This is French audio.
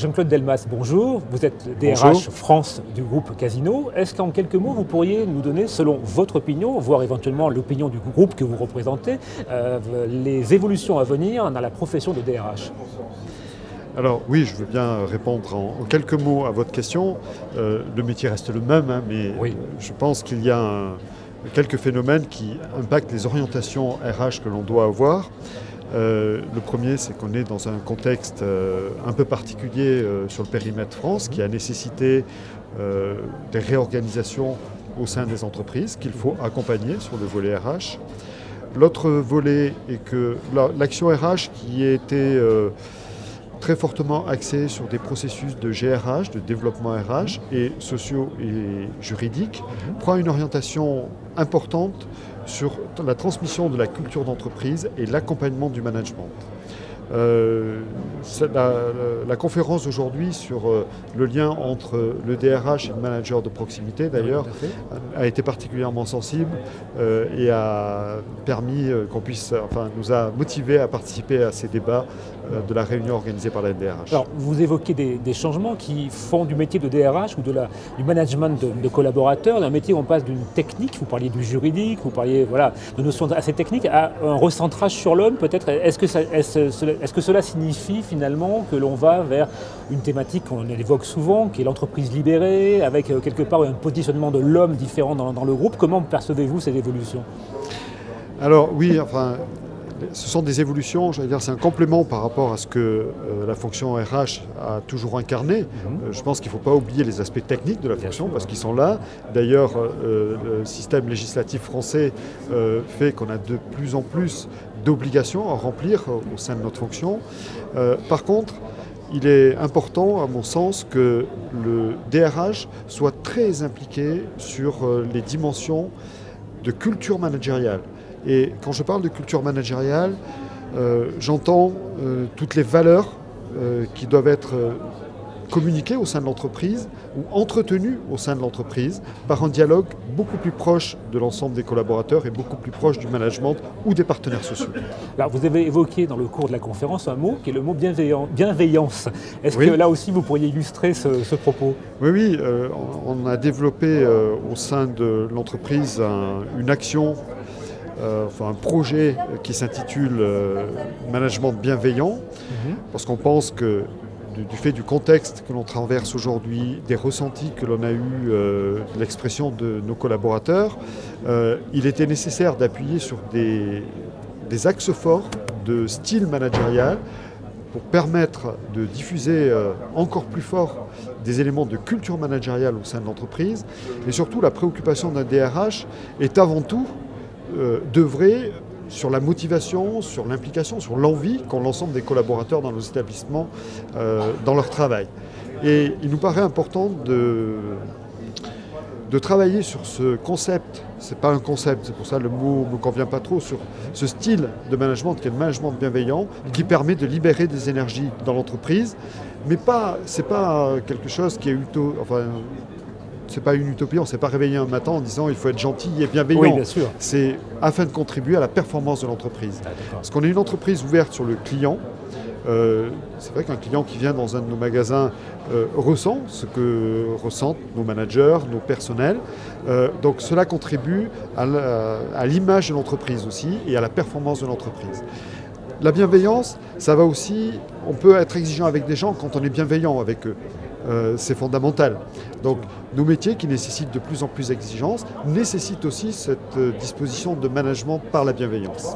Jean-Claude Delmas, bonjour. Vous êtes DRH Bonjour. France du groupe Casino. Est-ce qu'en quelques mots, vous pourriez nous donner, selon votre opinion, voire éventuellement l'opinion du groupe que vous représentez, les évolutions à venir dans la profession de DRH? Alors oui, je veux bien répondre en quelques mots à votre question. Le métier reste le même, hein, mais Oui. je pense qu'il y a quelques phénomènes qui impactent les orientations RH que l'on doit avoir. Le premier, c'est qu'on est dans un contexte un peu particulier sur le périmètre France, qui a nécessité des réorganisations au sein des entreprises qu'il faut accompagner sur le volet RH. L'autre volet est que l'action RH qui a été très fortement axée sur des processus de GRH, de développement RH et sociaux et juridiques, prend une orientation importante sur la transmission de la culture d'entreprise et l'accompagnement du management. La conférence aujourd'hui sur le lien entre le DRH et le manager de proximité, d'ailleurs, a été particulièrement sensible et a permis nous a motivés à participer à ces débats de la réunion organisée par la DRH. Alors, vous évoquez des changements qui font du métier de DRH ou du management de collaborateurs, d'un métier où on passe d'une technique, vous parliez du juridique, vous parliez de notions assez techniques, à un recentrage sur l'homme peut-être. Est-ce que cela signifie finalement que l'on va vers une thématique qu'on évoque souvent, qui est l'entreprise libérée, avec quelque part un positionnement de l'homme différent dans le groupe? Comment percevez-vous ces évolutions? Alors oui, ce sont des évolutions, j'allais dire, c'est un complément par rapport à ce que la fonction RH a toujours incarné. Je pense qu'il ne faut pas oublier les aspects techniques de la fonction parce qu'ils sont là. D'ailleurs, le système législatif français fait qu'on a de plus en plus d'obligations à remplir au sein de notre fonction. Par contre, il est important, à mon sens, que le DRH soit très impliqué sur les dimensions de culture managériale. Et quand je parle de culture managériale, j'entends toutes les valeurs qui doivent être communiquées au sein de l'entreprise ou entretenues au sein de l'entreprise par un dialogue beaucoup plus proche de l'ensemble des collaborateurs et beaucoup plus proche du management ou des partenaires sociaux. Alors, vous avez évoqué dans le cours de la conférence un mot qui est le mot bienveillance. Est-ce que là aussi vous pourriez illustrer ce propos? Oui, on a développé au sein de l'entreprise une action, un projet qui s'intitule Management bienveillant, parce qu'on pense que du fait du contexte que l'on traverse aujourd'hui, des ressentis que l'on a eu, l'expression de nos collaborateurs, il était nécessaire d'appuyer sur des axes forts de style managérial pour permettre de diffuser encore plus fort des éléments de culture managériale au sein de l'entreprise. Et surtout, la préoccupation d'un DRH est avant tout d'œuvrer sur la motivation, sur l'implication, sur l'envie qu'ont l'ensemble des collaborateurs dans nos établissements dans leur travail. Et il nous paraît important de travailler sur ce concept, c'est pas un concept, c'est pour ça que le mot ne me convient pas trop, sur ce style de management qui est le management bienveillant, qui permet de libérer des énergies dans l'entreprise, mais c'est pas quelque chose qui est c'est pas une utopie, on ne s'est pas réveillé un matin en disant il faut être gentil et bienveillant. Oui, bien sûr. C'est afin de contribuer à la performance de l'entreprise. Parce qu'on est une entreprise ouverte sur le client. C'est vrai qu'un client qui vient dans un de nos magasins ressent ce que ressentent nos managers, nos personnels. Donc cela contribue à l'image de l'entreprise aussi et à la performance de l'entreprise. La bienveillance, ça va aussi, on peut être exigeant avec des gens quand on est bienveillant avec eux. C'est fondamental. Donc nos métiers qui nécessitent de plus en plus d'exigence nécessitent aussi cette disposition de management par la bienveillance.